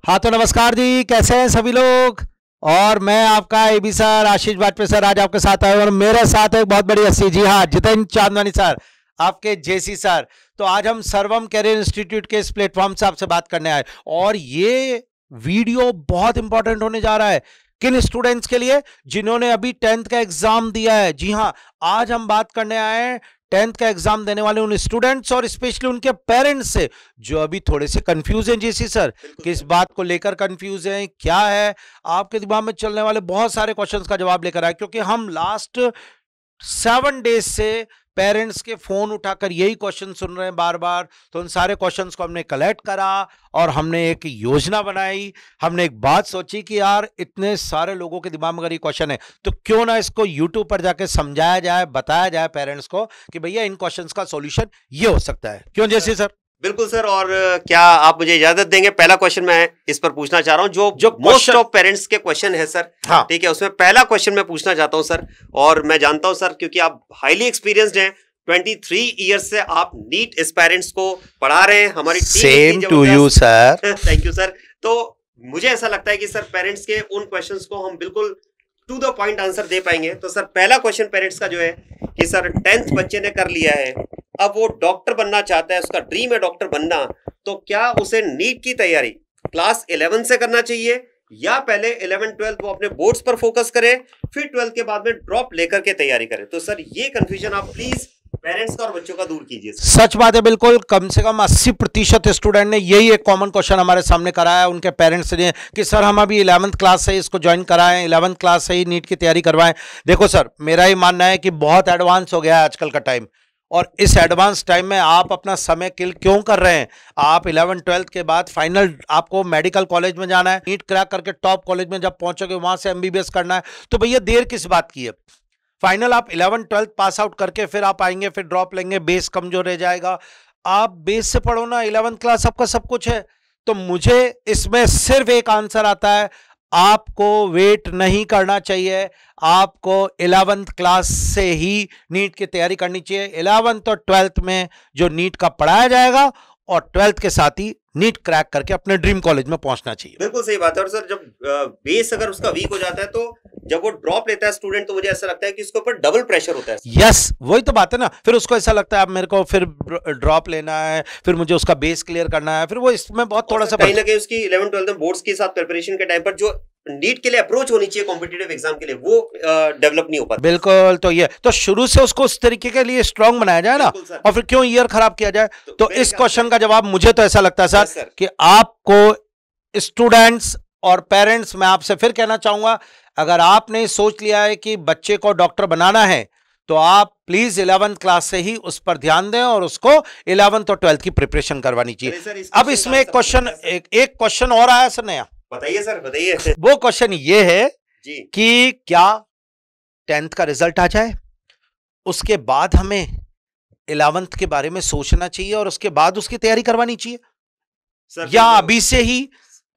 हाँ तो नमस्कार जी, कैसे हैं सभी लोग। और मैं आपका एबी सर आशीष वाजपेयी सर आज आपके साथ आए और मेरे साथ एक बहुत बड़ी हस्ती, जी हाँ, जितेंद्र चांदवानी सर, आपके जेसी सर। तो आज हम सर्वम कैरियर इंस्टीट्यूट के इस प्लेटफॉर्म से आपसे बात करने आए और ये वीडियो बहुत इंपॉर्टेंट होने जा रहा है किन स्टूडेंट्स के लिए, जिन्होंने अभी 10th का एग्जाम दिया है। जी हाँ, आज हम बात करने आए हैं 10th का एग्जाम देने वाले उन स्टूडेंट्स और स्पेशली उनके पेरेंट्स से जो अभी थोड़े से कंफ्यूज हैं। जेसी सर, किस बात को लेकर कंफ्यूज हैं, क्या है आपके दिमाग में चलने वाले बहुत सारे क्वेश्चंस का जवाब लेकर आए, क्योंकि हम लास्ट 7 डेज से पेरेंट्स के फोन उठाकर यही क्वेश्चन सुन रहे हैं बार बार। तो उन सारे क्वेश्चंस को हमने कलेक्ट करा और हमने एक योजना बनाई। हमने एक बात सोची कि यार इतने सारे लोगों के दिमाग में अगर ये क्वेश्चन है तो क्यों ना इसको यूट्यूब पर जाके समझाया जाए, बताया जाए पेरेंट्स को कि भैया इन क्वेश्चंस का सॉल्यूशन ये हो सकता है। क्यों जैसे सर? बिल्कुल सर। और क्या आप मुझे इजाजत देंगे, पहला क्वेश्चन मैं इस पर पूछना चाह रहा हूं जो मोस्ट ऑफ पेरेंट्स के क्वेश्चन है सर। हाँ, ठीक है, उसमें पहला क्वेश्चन मैं पूछना चाहता हूं सर। और मैं जानता हूं सर, क्योंकि आप हाईली एक्सपीरियंस्ड हैं, 23 ईयर्स से आप नीट एस्पायरेंट्स को पढ़ा रहे हैं। हमारी same to you sir. Thank you sir. तो मुझे ऐसा लगता है कि सर पेरेंट्स के उन क्वेश्चंस को हम बिल्कुल टू द पॉइंट आंसर दे पाएंगे। तो सर पहला क्वेश्चन पेरेंट्स का जो है कि सर 10th बच्चे ने कर लिया है, अब वो डॉक्टर बनना चाहता है, उसका ड्रीम है डॉक्टर बनना, तो क्या उसे नीट की तैयारी क्लास 11 से करना चाहिए या पहले 11-12 वो अपने बोर्ड्स पर फोकस करे, फिर 12th के बाद में ड्रॉप लेकर के तैयारी करे? तो सर ये कंफ्यूजन आप प्लीज पेरेंट्स का और बच्चों का दूर कीजिए। सच बात है, बिल्कुल। कम से कम 80% स्टूडेंट ने यही एक कॉमन क्वेश्चन हमारे सामने कराया उनके पेरेंट्स ने कि सर हम अभी 11th क्लास से इसको ज्वाइन कराएं, 11th क्लास से ही नीट की तैयारी करवाएं। देखो सर, मेरा ही मानना है कि बहुत एडवांस हो गया है आजकल का टाइम, और इस एडवांस टाइम में आप अपना समय किल क्यों कर रहे हैं? आप 11-12 के बाद फाइनल आपको मेडिकल कॉलेज में जाना है, नीट क्रैक करके टॉप कॉलेज में जब पहुंचोगे वहां से एमबीबीएस करना है, तो भैया देर किस बात की है? फाइनल आप 11-12 पास आउट करके फिर आप आएंगे, फिर ड्रॉप लेंगे, बेस कमजोर रह जाएगा। आप बेस से पढ़ो ना, 11th क्लास आपका सब कुछ है। तो मुझे इसमें सिर्फ एक आंसर आता है, आपको वेट नहीं करना चाहिए, आपको 11th क्लास से ही नीट की तैयारी करनी चाहिए। 11th और 12th में जो नीट का पढ़ाया जाएगा और 12th के साथ ही नीट क्रैक करके अपने ड्रीम कॉलेज में पहुंचना चाहिए। बिल्कुल सही बात है। और सर जब बेस अगर उसका वीक हो जाता है तो जब वो ड्रॉप लेता है स्टूडेंट, तो मुझे ऐसा लगता है कि उसके ऊपर डबल प्रेशर होता है। यस, वही तो बात है ना। फिर उसको ऐसा लगता है अब मेरे को फिर ड्रॉप लेना है, फिर मुझे उसका बेस क्लियर करना है, फिर वो इसमें बहुत थोड़ा सा कहीं ना कहीं उसकी 11-12 में बोर्ड्स के साथ प्रिपरेशन के टाइम पर जो नीट के लिए अप्रोच होनी चाहिए कॉम्पिटिटिव एग्जाम के लिए, वो डेवलप नहीं हो पाता। बिल्कुल। तो ये तो शुरू से उसको उस तरीके के लिए स्ट्रांग बनाया जाए ना, और फिर क्यों ईयर खराब किया जाए? तो इस क्वेश्चन का जवाब मुझे तो ऐसा लगता है सर कि आपको स्टूडेंट्स और पेरेंट्स, मैं आपसे फिर कहना चाहूंगा, अगर आपने सोच लिया है कि बच्चे को डॉक्टर बनाना है तो आप प्लीज 11th क्लास से ही उस पर ध्यान दें और उसको 11th और 12th की प्रिपरेशन करवानी चाहिए। अब इसमें एक क्वेश्चन और आया सर नया। बताइए सर, बताइए। वो क्वेश्चन ये है जी कि क्या 10th का रिजल्ट आ जाए उसके बाद हमें 11th के बारे में सोचना चाहिए और उसके बाद उसकी तैयारी करवानी चाहिए सर, या अभी से ही?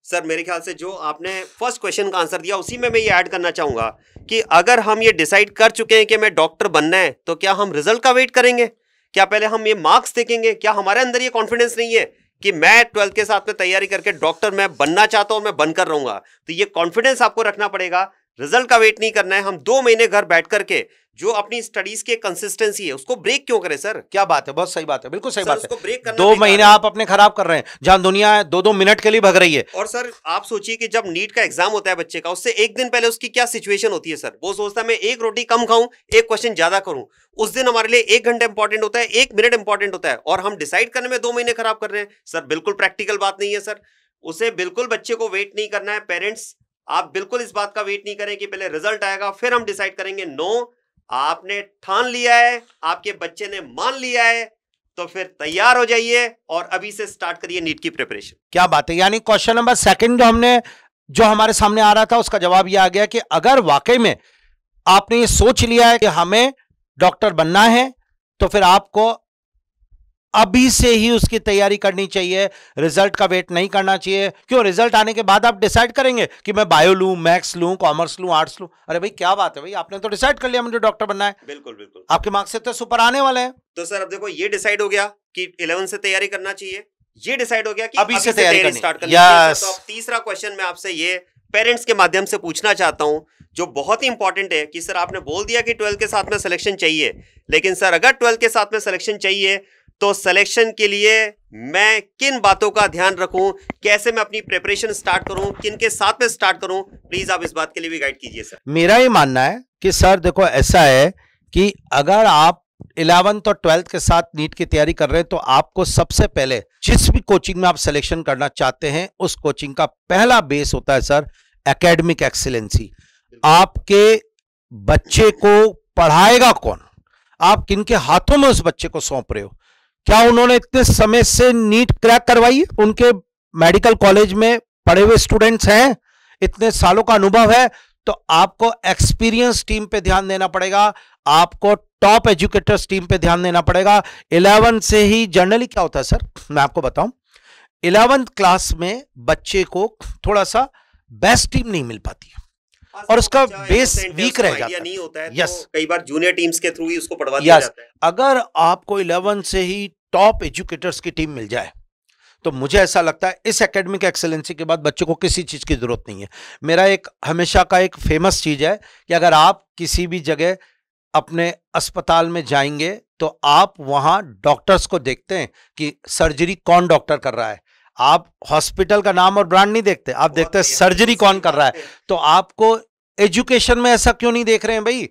सर मेरे ख्याल से जो आपने फर्स्ट क्वेश्चन का आंसर दिया उसी में मैं ये ऐड करना चाहूंगा कि अगर हम ये डिसाइड कर चुके हैं कि मैं डॉक्टर बनना है, तो क्या हम रिजल्ट का वेट करेंगे? क्या पहले हम ये मार्क्स देखेंगे? क्या हमारे अंदर ये कॉन्फिडेंस नहीं है कि मैं 12th के साथ में तैयारी करके डॉक्टर मैं बनना चाहता हूं और मैं बनकर रहूंगा? तो ये कॉन्फिडेंस आपको रखना पड़ेगा। रिजल्ट का वेट नहीं करना है। हम 2 महीने घर बैठ करके जो अपनी स्टडीज की कंसिस्टेंसी है उसको ब्रेक क्यों करें सर? क्या बात है, बहुत सही बात है, बिल्कुल सही बात है। ब्रेक करना 2 महीने आप अपने खराब कर रहे हैं जहां दुनिया 2-2 मिनट के लिए भग रही है। और सर आप सोचिए कि जब नीट का एग्जाम होता है बच्चे का, उससे एक दिन पहले उसकी क्या सिचुएशन होती है सर? वो सोचता है मैं एक रोटी कम खाऊं, एक क्वेश्चन ज्यादा करूं। उस दिन हमारे लिए 1 घंटा इंपॉर्टेंट होता है, 1 मिनट इंपॉर्टेंट होता है, और हम डिसाइड करने में 2 महीने खराब कर रहे हैं। सर बिल्कुल प्रैक्टिकल बात नहीं है सर। उसे बिल्कुल बच्चे को वेट नहीं करना है। पेरेंट्स आप बिल्कुल इस बात का वेट नहीं करें कि पहले रिजल्ट आएगा फिर हम डिसाइड करेंगे। नो, आपने ठान लिया है, आपके बच्चे ने मान लिया है, तो फिर तैयार हो जाइए और अभी से स्टार्ट करिए नीट की प्रिपरेशन। क्या बात है। यानी क्वेश्चन नंबर 2 जो हमारे सामने आ रहा था उसका जवाब यह आ गया कि अगर वाकई में आपने ये सोच लिया है कि हमें डॉक्टर बनना है तो फिर आपको अभी से ही उसकी तैयारी करनी चाहिए, रिजल्ट का वेट नहीं करना चाहिए। क्यों? रिजल्ट आने के बाद आप डिसाइड करेंगे कि मैं बायो लूं, मैथ्स लूं, कॉमर्स लूं, आर्ट्स लूं। अरे भाई क्या बात है भाई, आपने तो डिसाइड कर लिया मुझे डॉक्टर बनना है। बिल्कुल बिल्कुल, आपके मार्क्स से तो सुपर आने वाले हैं। तो सर अब देखो ये डिसाइड हो गया कि 11 से तैयारी करना चाहिए, ये डिसाइड हो गया कि अभी से तैयारी स्टार्ट करनी है। तो अब तीसरा क्वेश्चन मैं आपसे ये पेरेंट्स के माध्यम से पूछना चाहता हूं, जो बहुत ही इंपॉर्टेंट है कि सर आपने बोल दिया कि 12 के साथ में सिलेक्शन चाहिए, लेकिन सर अगर 12 के साथ में सिलेक्शन चाहिए तो सिलेक्शन के लिए मैं किन बातों का ध्यान रखूं, कैसे मैं अपनी प्रिपरेशन स्टार्ट करूं, किन के साथ में स्टार्ट करूं, प्लीज आप इस बात के लिए भी गाइड कीजिए सर। मेरा ये मानना है कि सर देखो ऐसा है कि अगर आप 11th और 12th के साथ नीट की तैयारी कर रहे हैं तो आपको सबसे पहले जिस भी कोचिंग में आप सिलेक्शन करना चाहते हैं उस कोचिंग का पहला बेस होता है सर एकेडमिक एक्सीलेंसी। आपके बच्चे को पढ़ाएगा कौन, आप किनके हाथों में उस बच्चे को सौंप रहे हो, क्या उन्होंने इतने समय से नीट क्रैक करवाई है, उनके मेडिकल कॉलेज में पढ़े हुए स्टूडेंट्स हैं, इतने सालों का अनुभव है, तो आपको एक्सपीरियंस टीम पे ध्यान देना पड़ेगा, आपको टॉप एजुकेटर्स टीम पे ध्यान देना पड़ेगा। 11 से ही जनरली क्या होता है सर, मैं आपको बताऊं 11th क्लास में बच्चे को थोड़ा सा बेस्ट टीम नहीं मिल पाती है और उसका बेस वीक रह जाता है। नहीं होता है यस, तो कई बार जूनियर टीम्स के थ्रू ही उसको पढ़वा दिया जाता है। अगर आपको 11 से ही टॉप एजुकेटर्स की टीम मिल जाए तो मुझे ऐसा लगता है इस एकेडमिक एक्सेलेंसी के बाद बच्चे को किसी चीज की जरूरत नहीं है। मेरा एक हमेशा का एक फेमस चीज है कि अगर आप किसी भी जगह अपने अस्पताल में जाएंगे तो आप वहां डॉक्टर्स को देखते हैं कि सर्जरी कौन डॉक्टर कर रहा है, आप हॉस्पिटल का नाम और ब्रांड नहीं देखते, आप देखते हैं सर्जरी कौन कर रहा है। तो आपको एजुकेशन में ऐसा क्यों नहीं देख रहे हैं भाई,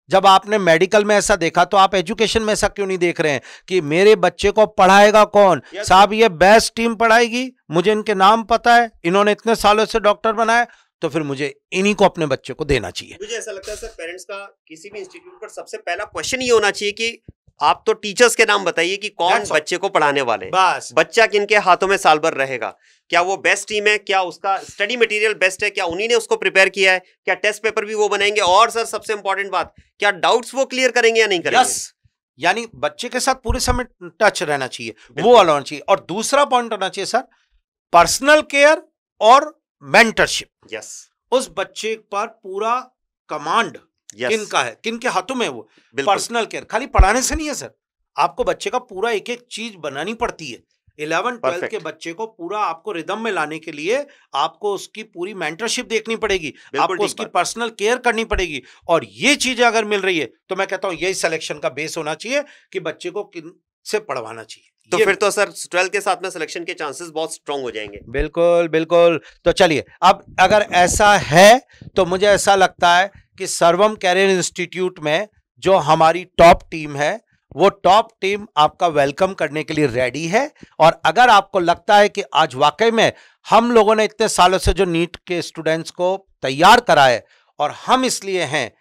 जब आपने मेडिकल में ऐसा देखा तो आप एजुकेशन में ऐसा क्यों नहीं देख रहे हैं कि मेरे बच्चे को पढ़ाएगा कौन? साहब ये बेस्ट टीम पढ़ाएगी, मुझे इनके नाम पता है, इन्होंने इतने सालों से डॉक्टर बनाए, तो फिर मुझे इन्हीं को अपने बच्चे को देना चाहिए। मुझे ऐसा लगता है सर पेरेंट्स का किसी भी इंस्टीट्यूट पर सबसे पहला क्वेश्चन ये होना चाहिए कि आप तो टीचर्स के नाम बताइए कि कौन बच्चे को पढ़ाने वाले, बस बच्चा किनके हाथों में साल भर रहेगा, क्या वो बेस्ट टीम है, क्या उसका स्टडी मटेरियल बेस्ट है, क्या उन्हीं ने उसको प्रिपेयर किया है, क्या टेस्ट पेपर भी वो बनाएंगे, और सर सबसे इंपॉर्टेंट बात, क्या डाउट्स वो क्लियर करेंगे या नहीं करेंगे। यस, यानी बच्चे के साथ पूरे समय टच रहना चाहिए, वो वाला होना चाहिए। और दूसरा पॉइंट होना चाहिए सर पर्सनल केयर और मेंटरशिप। यस, उस बच्चे पर पूरा कमांड किनका है, किनके हाथों में, वो पर्सनल केयर खाली पढ़ाने से नहीं है सर, आपको बच्चे का पूरा एक एक चीज बनानी पड़ती है। 11-12 के बच्चे को पूरा आपको रिदम में लाने के लिए आपको उसकी पूरी मेंटरशिप देखनी पड़ेगी, आपको उसकी पर्सनल केयर करनी पड़ेगी, और ये चीजें अगर मिल रही है तो मैं कहता हूं यही सिलेक्शन का बेस होना चाहिए कि बच्चे को किन से पढ़वाना चाहिए। तो फिर तो सर 12 के साथ में सिलेक्शन के चांसेस बहुत स्ट्रांग हो जाएंगे। बिल्कुल बिल्कुल। तो चलिए, अब अगर ऐसा है तो मुझे ऐसा लगता है कि सर्वम कैरियर इंस्टीट्यूट में जो हमारी टॉप टीम है वो टॉप टीम आपका वेलकम करने के लिए रेडी है। और अगर आपको लगता है कि आज वाकई में हम लोगों ने इतने सालों से जो नीट के स्टूडेंट्स को तैयार करा है और हम इसलिए हैं,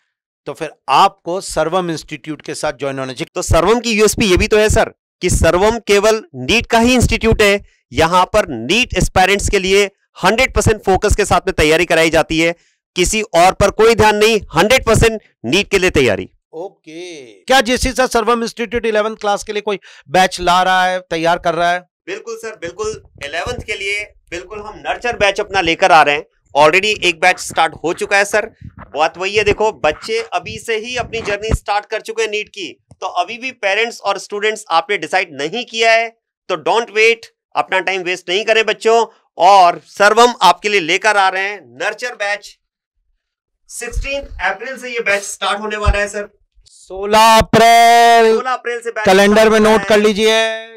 तो फिर आपको सर्वम इंस्टीट्यूट के साथ ज्वाइन होना चाहिए। तो सर्वम की यूएसपी ये भी तो है सर कि सर्वम केवल नीट का ही इंस्टीट्यूट है, यहां पर नीट एस्पायरेंट्स के लिए 100% फोकस के साथ में तैयारी कराई जाती है, किसी और पर कोई ध्यान नहीं, 100% नीट के लिए तैयारी। ओके, क्या जैसे सर सर्वम इंस्टीट्यूट 11th क्लास के लिए कोई बैच ला रहा है, तैयार कर रहा है? बिल्कुल सर, बिल्कुल 11th के लिए बिल्कुल हम नर्चर बैच अपना लेकर आ रहे हैं। ऑलरेडी एक बैच स्टार्ट हो चुका है सर। बात वही है, देखो बच्चे अभी से ही अपनी जर्नी स्टार्ट कर चुके हैं नीट की, तो अभी भी पेरेंट्स और स्टूडेंट्स आपने डिसाइड नहीं किया है तो डोंट वेट, अपना टाइम वेस्ट नहीं करें बच्चों। और सर्वम आपके लिए लेकर आ रहे हैं नर्चर बैच। 16 अप्रैल से ये बैच स्टार्ट होने वाला है सर। 16 अप्रैल से बैच कैलेंडर में नोट कर लीजिए,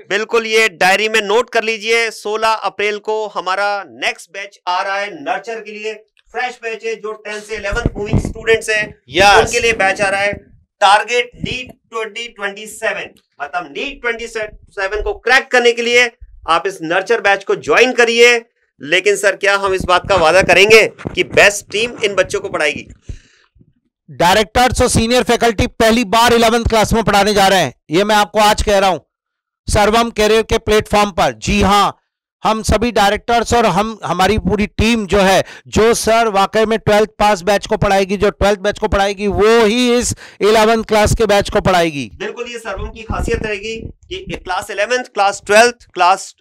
बिल्कुल ये डायरी में नोट कर लीजिए। 16 अप्रैल को हमारा नेक्स्ट बैच आ रहा है नर्चर के लिए। फ्रेश बैच है, जो 10 से 11th मूविंग स्टूडेंट्स हैं उनके लिए बैच आ रहा है। टारगेट नीट 2027, मतलब नीट 27 को क्रैक करने के लिए आप इस नर्चर बैच को ज्वाइन करिए। लेकिन सर क्या हम इस बात का वादा करेंगे कि बेस्ट टीम इन बच्चों को पढ़ाएगी? डायरेक्टर्स और सीनियर फैकल्टी पहली बार 11th क्लास में पढ़ाने जा रहे हैं, ये मैं आपको आज कह रहा हूं सर्वम कैरियर के प्लेटफॉर्म पर। जी हां, हम सभी डायरेक्टर्स और हमारी पूरी टीम जो है, जो सर वाकई में 12th पास बैच को पढ़ाएगी, जो 12th बैच को पढ़ाएगी वो ही इस 11th क्लास के बैच को पढ़ाएगी। बिल्कुल, ये सर्वम की खासियत रहेगी कि class 11th, class 12th, class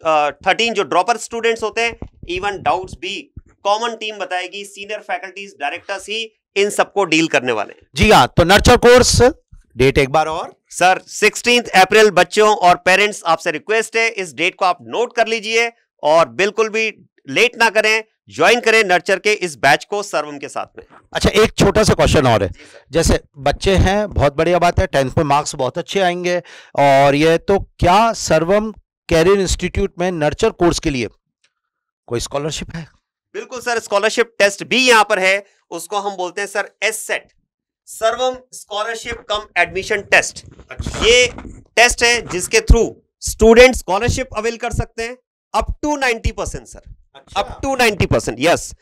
13 जो ड्रॉपर स्टूडेंट्स होते हैं, इवन डाउट्स भी कॉमन टीम बताएगी। सीनियर फैकल्टीज, डायरेक्टर्स ही इन सबको डील करने वाले हैं। जी हाँ, तो नर्चर कोर्स डेट एक बार और सर 16 अप्रैल। बच्चों और पेरेंट्स आपसे रिक्वेस्ट है इस डेट को आप नोट कर लीजिए और बिल्कुल भी लेट ना करें, ज्वाइन करें नर्चर के इस बैच को सर्वम के साथ में। अच्छा, एक छोटा सा क्वेश्चन और है, जैसे बच्चे हैं, बहुत बढ़िया बात है, 10th में मार्क्स बहुत अच्छे आएंगे, और ये तो क्या सर्वम कैरियर इंस्टीट्यूट में नर्चर कोर्स के लिए कोई स्कॉलरशिप है? बिल्कुल सर, स्कॉलरशिप टेस्ट भी यहां पर है, उसको हम बोलते हैं sir ASSET, Sarvam scholarship cum admission test. ये टेस्ट है जिसके थ्रू स्टूडेंट स्कॉलरशिप अवेल कर सकते हैं up to 90% sir. Up to 90%, yes,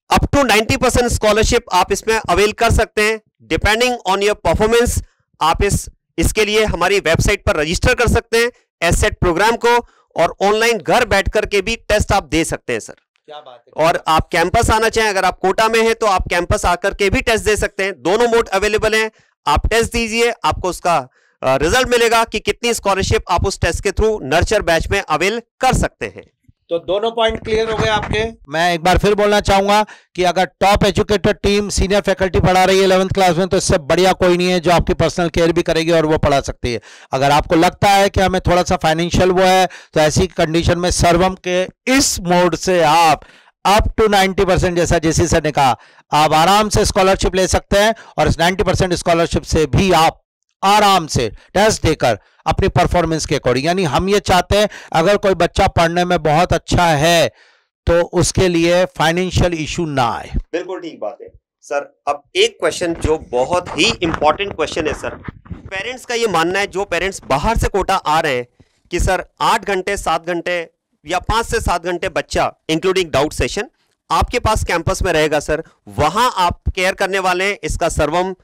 up to 90% scholarship आप इसमें अवेल कर सकते हैं डिपेंडिंग ऑन योर परफॉर्मेंस। आप इसके लिए हमारी वेबसाइट पर रजिस्टर कर सकते हैं एससेट प्रोग्राम को, और ऑनलाइन घर बैठ करके भी टेस्ट आप दे सकते हैं सर। क्या बात है। और आप कैंपस आना चाहें, अगर आप कोटा में हैं तो आप कैंपस आकर के भी टेस्ट दे सकते हैं, दोनों मोड अवेलेबल हैं। आप टेस्ट दीजिए, आपको उसका रिजल्ट मिलेगा कि कितनी स्कॉलरशिप आप उस टेस्ट के थ्रू नर्चर बैच में अवेल कर सकते हैं। तो दोनों पॉइंट क्लियर हो गए आपके। मैं एक बार फिर बोलना चाहूंगा कि अगर top educated team senior faculty पढ़ा रही है 11th क्लास में, तो इससे बढ़िया कोई नहीं है जो आपकी पर्सनल केयर भी करेगी और वो पढ़ा सकती है। अगर आपको लगता है कि हमें थोड़ा सा फाइनेंशियल वो है, तो ऐसी कंडीशन में सर्वम के इस मोड से आप अप टू 90%, जैसा जेसी सर ने कहा, आप आराम से स्कॉलरशिप ले सकते हैं, और इस 90% स्कॉलरशिप से भी आप आराम से टेस्ट देकर अपनी परफॉर्मेंस के अकॉर्डिंग, यानी हम ये चाहते हैं अगर कोई बच्चा पढ़ने में बहुत अच्छा है तो उसके लिए फाइनेंशियल इशू ना आए। बिल्कुल ठीक बात है सर। अब एक क्वेश्चन जो बहुत ही इंपॉर्टेंट क्वेश्चन है सर, पेरेंट्स का ये मानना है, जो पेरेंट्स बाहर से कोटा आ रहे हैं, कि सर 8 घंटे 7 घंटे या 5 से 7 घंटे बच्चा इंक्लूडिंग डाउट सेशन आपके पास कैंपस में रहेगा सर, वहां आप केयर करने वाले हैं, इसका सर्वम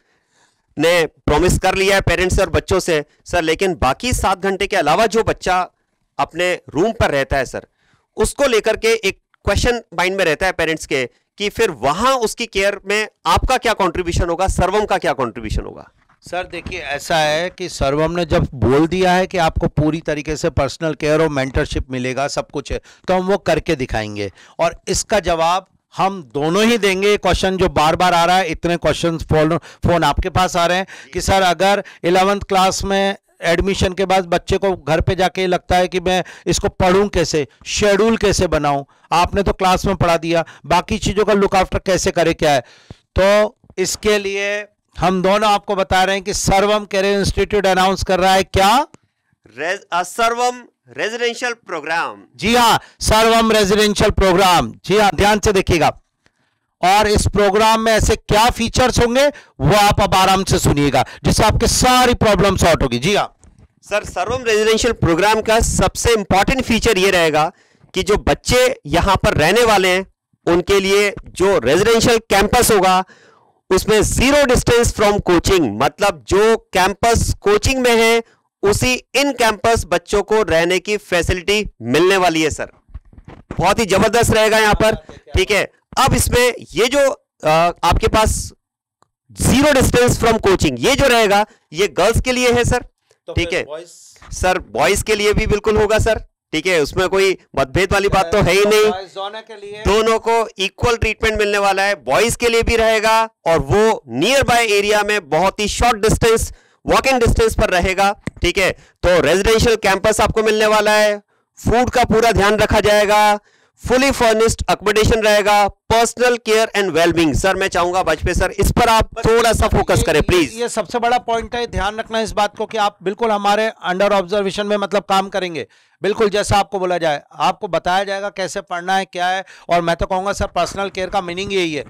ने प्रॉमिस कर लिया है पेरेंट्स और बच्चों से सर। लेकिन बाकी 7 घंटे के अलावा जो बच्चा अपने रूम पर रहता है सर, उसको लेकर के एक क्वेश्चन माइंड में रहता है पेरेंट्स के कि फिर वहां उसकी केयर में आपका क्या कंट्रीब्यूशन होगा, सर्वम का क्या कंट्रीब्यूशन होगा? सर देखिए, ऐसा है कि सर्वम ने जब बोल दिया है कि आपको पूरी तरीके से पर्सनल केयर और मेंटरशिप मिलेगा, सब कुछ है, तो हम वो करके दिखाएंगे, और इसका जवाब हम दोनों ही देंगे। क्वेश्चन जो बार बार आ रहा है, इतने क्वेश्चन फोन आपके पास आ रहे हैं कि सर अगर 11th क्लास में एडमिशन के बाद बच्चे को घर पे जाके लगता है कि मैं इसको पढ़ूं कैसे, शेड्यूल कैसे बनाऊं, आपने तो क्लास में पढ़ा दिया, बाकी चीजों का लुक आफ्टर कैसे करे, क्या है, तो इसके लिए हम दोनों आपको बता रहे हैं कि सर्वम कैरियर इंस्टीट्यूट अनाउंस कर रहा है क्या, सर्वम रेजिडेंशियल प्रोग्राम। जी हाँ, सर्वम रेजिडेंशियल प्रोग्राम। जी हाँ, ध्यान से देखिएगा, और इस प्रोग्राम में ऐसे क्या फीचर्स होंगे वो आप अब आराम से सुनिएगा, जिससे आपके सारी प्रॉब्लम सॉर्ट होगी। जी हाँ सर, सर्वम रेजिडेंशियल प्रोग्राम का सबसे इंपॉर्टेंट फीचर ये रहेगा कि जो बच्चे यहां पर रहने वाले हैं उनके लिए जो रेजिडेंशियल कैंपस होगा उसमें 0 डिस्टेंस फ्रॉम कोचिंग, मतलब जो कैंपस कोचिंग में है उसी इन कैंपस बच्चों को रहने की फैसिलिटी मिलने वाली है सर। बहुत ही जबरदस्त रहेगा यहां पर, ठीक है। अब इसमें ये जो आपके पास 0 डिस्टेंस फ्रॉम कोचिंग, ये जो रहेगा ये गर्ल्स के लिए है सर, ठीक है। सर बॉयज के लिए भी बिल्कुल होगा सर, ठीक है, उसमें कोई मतभेद वाली बात तो है ही नहीं, दोनों को इक्वल ट्रीटमेंट मिलने वाला है। बॉयज के लिए भी रहेगा और वो नियर बाय एरिया में बहुत ही शॉर्ट डिस्टेंस, वॉकिंग डिस्टेंस पर रहेगा, ठीक है। तो रेजिडेंशियल कैंपस आपको मिलने वाला है, फूड का पूरा ध्यान रखा जाएगा, फुली फर्निश्ड अकोमोडेशन रहेगा, personal care and wellbeing. Sir मैं चाहूंगा वाजपेयी सर इस पर आप थोड़ा सा फोकस करें प्लीज। ये सबसे बड़ा पॉइंट है, ध्यान रखना इस बात को कि आप बिल्कुल हमारे अंडर ऑब्जर्वेशन में मतलब काम करेंगे, बिल्कुल जैसा आपको बोला जाए, आपको बताया जाएगा कैसे पढ़ना है, क्या है। और मैं तो कहूंगा सर पर्सनल केयर का मीनिंग यही है,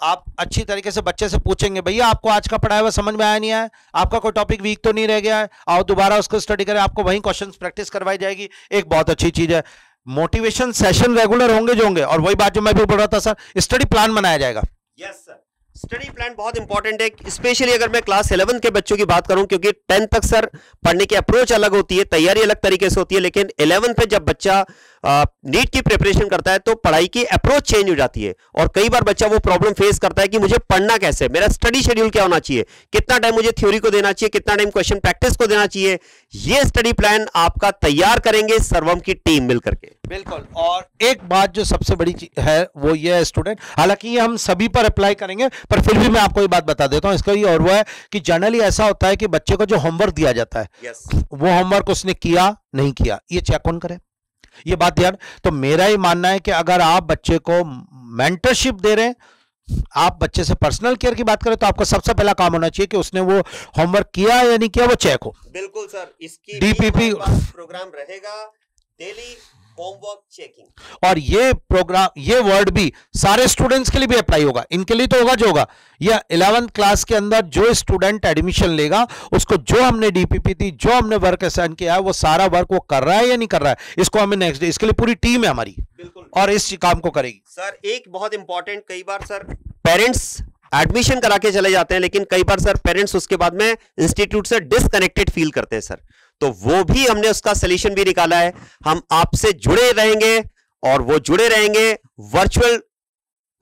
आप अच्छी तरीके से बच्चे से पूछेंगे, भैया आपको आज का पढ़ाया हुआ समझ में आया नहीं आया, आपका कोई टॉपिक वीक तो नहीं रह गया है, आओ दोबारा उसको स्टडी करें, आपको वहीं क्वेश्चंस प्रैक्टिस करवाई जाएगी। एक बहुत अच्छी चीज है, मोटिवेशन सेशन रेगुलर होंगे जो होंगे, और वही बात जो मैं भी बोल रहा था सर, स्टडी प्लान बनाया जाएगा। यस सर, स्टडी प्लान बहुत इंपॉर्टेंट है, स्पेशली अगर मैं क्लास 11 के बच्चों की बात करूं, क्योंकि 10 तक सर पढ़ने की अप्रोच अलग होती है, तैयारी अलग तरीके से होती है, लेकिन 11 पे जब बच्चा नीट की प्रिपरेशन करता है तो पढ़ाई की अप्रोच चेंज हो जाती है, और कई बार बच्चा वो प्रॉब्लम फेस करता है कि मुझे पढ़ना कैसे, मेरा स्टडी शेड्यूल क्या होना चाहिए, कितना टाइम मुझे थ्योरी को देना चाहिए, कितना टाइम क्वेश्चन प्रैक्टिस को देना चाहिए। ये स्टडी प्लान आपका तैयार करेंगे सर्वम की टीम मिलकर के। बिल्कुल। और एक बात जो सबसे बड़ी है वो ये है स्टूडेंट, हालांकि ये हम सभी पर अप्लाई करेंगे, पर फिर भी मैं आपको ये बात बता देता हूं इसका ये, और वो है कि जनरली ऐसा होता है कि बच्चे को जो होमवर्क दिया जाता है वो होमवर्क उसने किया नहीं किया, ये चेक कौन करे, ये बात ध्यान। तो मेरा ही मानना है कि अगर आप बच्चे को मेंटरशिप दे रहे हैं, आप बच्चे से पर्सनल केयर की बात करें, तो आपका सबसे पहला काम होना चाहिए कि उसने वो होमवर्क किया या नहीं किया, वो चेक हो। बिल्कुल सर, इसकी डीपीपी प्रोग्राम रहेगा, डेली होमवर्क चेकिंग। और ये प्रोग्राम, ये वर्ड भी सारे स्टूडेंट्स के लिए भी अप्लाई होगा, इनके लिए तो होगा जो होगा, या 11th क्लास के अंदर जो स्टूडेंट एडमिशन लेगा उसको जो हमने डीपीपी थी, जो हमने वर्क असाइन किया है, वो सारा वर्क वो कर रहा है या नहीं कर रहा है, इसको हमें नेक्स्ट डे, इसके लिए पूरी टीम है हमारी, बिल्कुल, और इस काम को करेगी। सर एक बहुत इंपॉर्टेंट, कई बार सर पेरेंट्स एडमिशन करा के चले जाते हैं, लेकिन कई बार सर पेरेंट्स उसके बाद में इंस्टीट्यूट से डिसकनेक्टेड फील करते हैं सर, तो वो भी हमने उसका सॉल्यूशन भी निकाला है। हम आपसे जुड़े रहेंगे और वो जुड़े रहेंगे वर्चुअल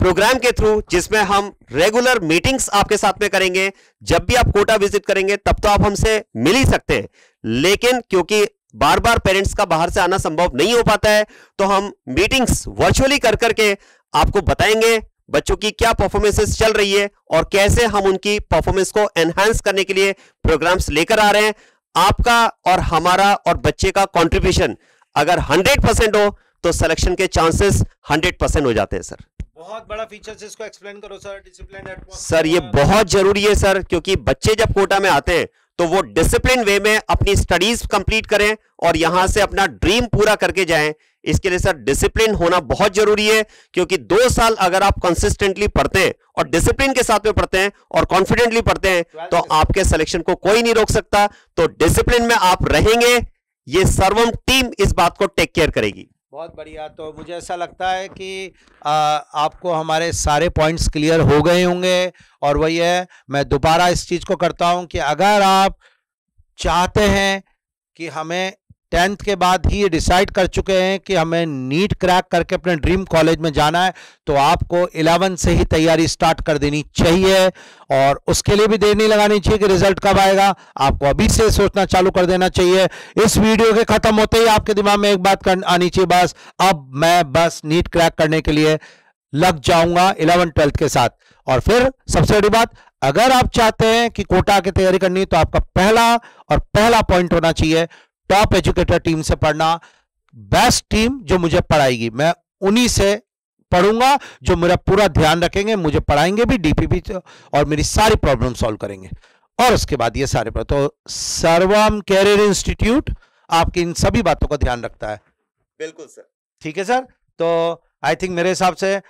प्रोग्राम के थ्रू, जिसमें हम रेगुलर मीटिंग्स आपके साथ में करेंगे। जब भी आप कोटा विजिट करेंगे तब तो आप हमसे मिल ही सकते हैं, लेकिन क्योंकि बार बार पेरेंट्स का बाहर से आना संभव नहीं हो पाता है, तो हम मीटिंग्स वर्चुअली कर करके आपको बताएंगे बच्चों की क्या परफॉर्मेंसेस चल रही है और कैसे हम उनकी परफॉर्मेंस को एनहांस करने के लिए प्रोग्राम्स लेकर आ रहे हैं। आपका और हमारा और बच्चे का कंट्रीब्यूशन अगर 100% हो तो सिलेक्शन के चांसेस 100% हो जाते हैं सर। बहुत बड़ा फीचर, इसको एक्सप्लेन करो सर। डिसिप्लिन एटमॉस्फेयर सर ये बहुत जरूरी है सर, क्योंकि बच्चे जब कोटा में आते हैं तो वो डिसिप्लिन वे में अपनी स्टडीज कंप्लीट करें और यहां से अपना ड्रीम पूरा करके जाएं। इसके लिए सर डिसिप्लिन होना बहुत जरूरी है, क्योंकि 2 साल अगर आप कंसिस्टेंटली पढ़ते हैं और डिसिप्लिन के साथ में पढ़ते हैं और कॉन्फिडेंटली पढ़ते हैं तो आपके सिलेक्शन को कोई नहीं रोक सकता। तो डिसिप्लिन में आप रहेंगे, ये सर्वम टीम इस बात को टेक केयर करेगी। बहुत बढ़िया। तो मुझे ऐसा लगता है कि आपको हमारे सारे पॉइंट्स क्लियर हो गए होंगे, और वही है, मैं दोबारा इस चीज को करता हूं कि अगर आप चाहते हैं कि हमें 10th के बाद ही ये डिसाइड कर चुके हैं कि हमें नीट क्रैक करके अपने ड्रीम कॉलेज में जाना है, तो आपको 11 से ही तैयारी स्टार्ट कर देनी चाहिए, और उसके लिए भी देर नहीं लगानी चाहिए कि रिजल्ट कब आएगा, आपको अभी से सोचना चालू कर देना चाहिए। इस वीडियो के खत्म होते ही आपके दिमाग में एक बात आनी चाहिए, बस अब मैं बस नीट क्रैक करने के लिए लग जाऊंगा 11th-12th के साथ। और फिर सबसे बड़ी बात, अगर आप चाहते हैं कि कोटा की तैयारी करनी, तो आपका पहला पॉइंट होना चाहिए टॉप एजुकेटर टीम से पढ़ना। बेस्ट टीम जो मुझे पढ़ाएगी, मैं उन्हीं से पढ़ूंगा जो मेरा पूरा ध्यान रखेंगे, मुझे पढ़ाएंगे भी डीपीपी और मेरी सारी प्रॉब्लम सॉल्व करेंगे, और उसके बाद ये सारे तो सर्वम कैरियर इंस्टीट्यूट आपकी इन सभी बातों का ध्यान रखता है। बिल्कुल सर। ठीक है सर। तो आई थिंक मेरे हिसाब से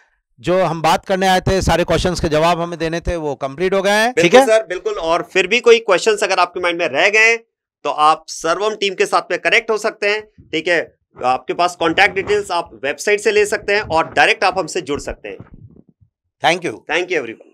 जो हम बात करने आए थे, सारे क्वेश्चंस के जवाब हमें देने थे, वो कंप्लीट हो गए हैं। ठीक है सर, बिल्कुल। और फिर भी कोई क्वेश्चंस अगर आपके माइंड में रह गए तो आप सर्वम टीम के साथ में कनेक्ट हो सकते हैं। ठीक है, आपके पास कॉन्टैक्ट डिटेल्स आप वेबसाइट से ले सकते हैं और डायरेक्ट आप हमसे जुड़ सकते हैं। Thank you everyone.